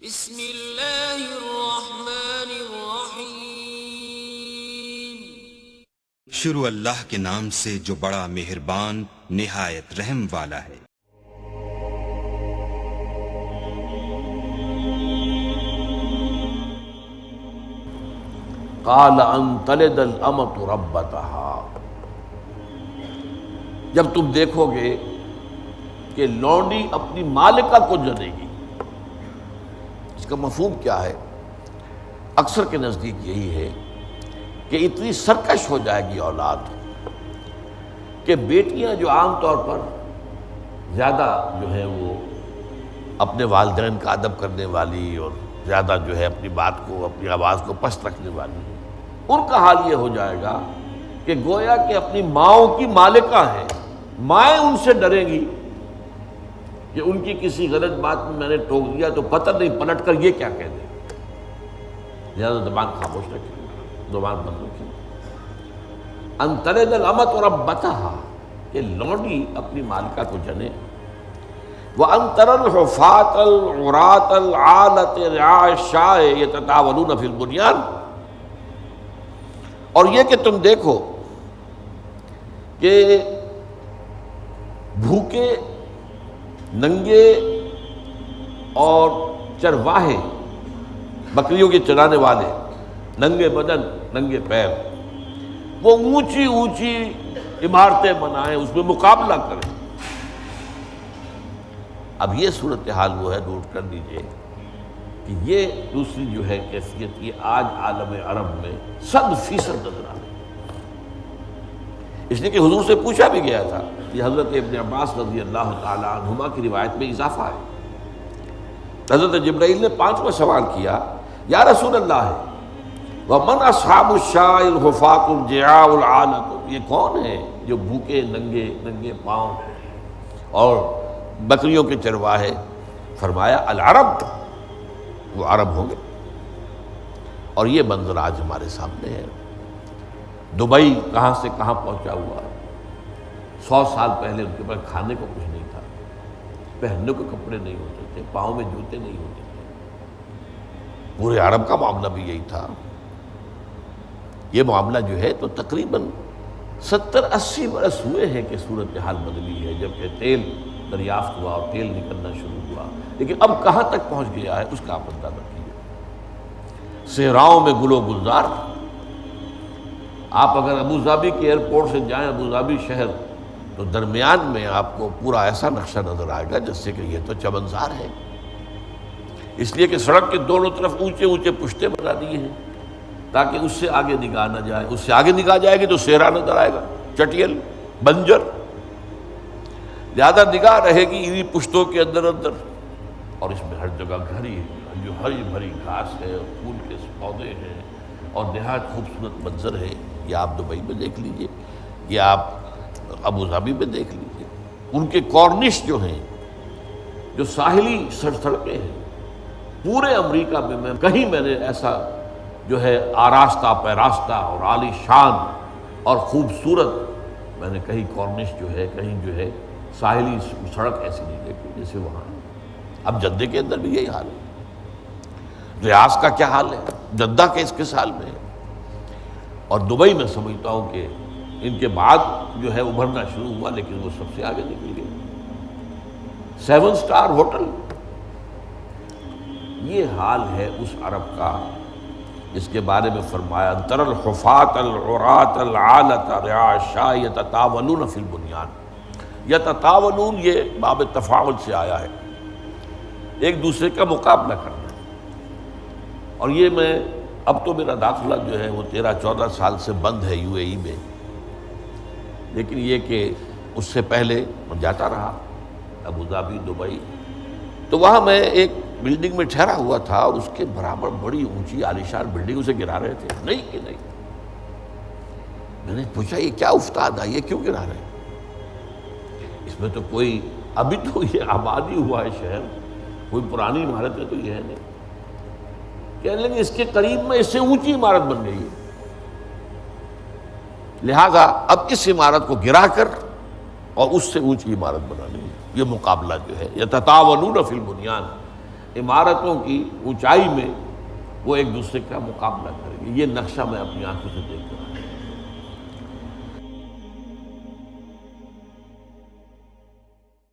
بسم اللہ الرحمن الرحیم۔ شروع اللہ کے نام سے جو بڑا مہربان نہایت رحم والا ہے۔ قال ان تلد الامۃ ربتها، جب تم دیکھو گے کہ لونڈی اپنی مالکہ کو جنے گی، اس کا مفہوم کیا ہے؟ اکثر کے نزدیک یہی ہے کہ اتنی سرکش ہو جائے گی اولاد کہ بیٹیاں جو عام طور پر زیادہ جو ہے وہ اپنے والدین کا ادب کرنے والی اور زیادہ جو ہے اپنی بات کو، اپنی آواز کو پست رکھنے والی، ان کا حال یہ ہو جائے گا کہ گویا کہ اپنی ماؤں کی مالکہ ہیں، مائیں ان سے ڈریں گی کہ ان کی کسی غلط بات میں نے ٹوک دیا تو پتہ نہیں پلٹ کر یہ کیا کہہ دے، زیادہ زبان خاموش رکھیں، زبان بند رکھیں۔ ان تلد الامۃ ربتها، کہ لونڈی اپنی مالکہ کو جنے۔ وَأَن تَرَى الْحُفَاةَ الْعُرَاةَ الْعَالَةَ رِعَاءَ الشَّاءِ يَتَطَاوَلُونَ فِي الْبُنْيَانِ، اور یہ کہ تم دیکھو کہ بھوکے، ننگے اور چرواہے، بکریوں کے چرانے والے، ننگے بدن ننگے پیر، وہ اونچی اونچی عمارتیں بنائیں، اس میں مقابلہ کریں۔ اب یہ صورتحال وہ ہے، نوٹ کر لیجئے کہ یہ دوسری جو ہے کیفیت، یہ آج عالم عرب میں 100% نظر آ رہی ہے۔ اس لیے کہ حضور سے پوچھا بھی گیا تھا، یہ حضرت ابن عباس رضی اللہ تعالی عنہما کی روایت میں اضافہ ہے۔ حضرت جبرائیل نے 5واں سوال کیا، یا رسول اللہ ہے وَمَنْ أَصْحَابُ الشَّاءِ الْحُفَاةُ الْجِعَاءُ الْعَالَةُ، یہ کون ہیں جو بھوکے ننگے پاؤں اور بکریوں کے چرواہے؟ فرمایا العرب، وہ عرب ہوں گے۔ اور یہ منظر آج ہمارے سامنے ہے۔ دبئی کہاں سے کہاں پہنچا ہوا ہے۔ 100 سال پہلے ان کے پاس کھانے کو کچھ نہیں تھا، پہننے کو کپڑے نہیں ہوتے تھے، پاؤں میں جوتے نہیں ہوتے تھے۔ پورے عرب کا معاملہ بھی یہی تھا۔ یہ معاملہ جو ہے تو تقریباً 70-80 برس ہوئے ہیں کہ صورتحال بدلی ہے، جبکہ تیل دریافت ہوا اور تیل نکلنا شروع ہوا، لیکن اب کہاں تک پہنچ گیا ہے اس کا آپ اندازہ کیجیے۔ صحراؤں میں گل و گلزار، آپ اگر ابوظہبی کے ایئرپورٹ سے جائیں ابوظہبی شہر، تو درمیان میں آپ کو پورا ایسا نقشہ نظر آئے گا جس سے کہ یہ تو چمنزار ہے، اس لیے کہ سڑک کے دونوں طرف اونچے اونچے پشتے بنا دیے ہیں تاکہ اس سے آگے نگاہ نہ جائے، اس سے آگے نگاہ جائے گی تو صحرا نظر آئے گا، چٹیل بنجر، زیادہ نگاہ رہے گی انہی پشتوں کے اندر، اور اس میں ہر جگہ گھری جو ہری بھری گھاس ہے اور پھول کے پودے ہیں اور نہایت خوبصورت منظر ہے۔ یہ آپ دبئی میں دیکھ لیجئے، یہ آپ ابوظہبی میں دیکھ لیجئے، ان کے کارنش جو ہیں، جو ساحلی سڑکیں ہیں، پورے امریکہ میں کہیں میں نے ایسا جو ہے آراستہ پیراستہ اور عالی شان اور خوبصورت میں نے کہیں کارنش جو ہے، کہیں جو ہے ساحلی سڑک ایسی نہیں دیکھی جیسے وہاں ہے۔ اب جدہ کے اندر بھی یہی حال ہے۔ ریاض کا کیا حال ہے، جدہ کے اس کس حال میں ہے، اور دبئی میں سمجھتا ہوں کہ ان کے بعد جو ہے ابھرنا شروع ہوا، لیکن وہ سب سے آگے نکل گئے۔ 7 سٹار ہوٹل، یہ حال ہے اس عرب کا جس کے بارے میں فرمایا تَرَى الْحُفَاةَ الْعُرَاةَ الْعَالَةَ رِعَاءَ الشَّاءِ يَتَطَاوَلُونَ فِي الْبُنْيَانِ۔ یتطاولون یہ باب تفاعل سے آیا ہے، ایک دوسرے کا مقابلہ کرنا۔ اور یہ میں اب تو میرا داخلہ جو ہے وہ 13-14 سال سے بند ہے UAE میں، لیکن یہ کہ اس سے پہلے میں جاتا رہا ابوظہبی، دبئی، تو وہاں میں ایک بلڈنگ میں ٹھہرا ہوا تھا اور اس کے برابر بڑی اونچی عالیشان بلڈنگ اسے گرا رہے تھے، نہیں کہ نہیں۔ میں نے پوچھا یہ کیا افتاد ہے، یہ کیوں گرا رہے ہیں؟ اس میں تو کوئی، ابھی تو یہ آبادی ہوا ہے شہر، کوئی پرانی عمارت ہے تو یہ ہے نہیں۔ کہنے لگے اس کے قریب میں اس سے اونچی عمارت بن گئی ہے، لہذا اب اس عمارت کو گرا کر اور اس سے اونچی عمارت بنانی ہے۔ یہ مقابلہ جو ہے یتطاولون فی البنیان، عمارتوں کی اونچائی میں وہ ایک دوسرے کا مقابلہ کریں گے۔ یہ نقشہ میں اپنی آنکھوں سے دیکھ کر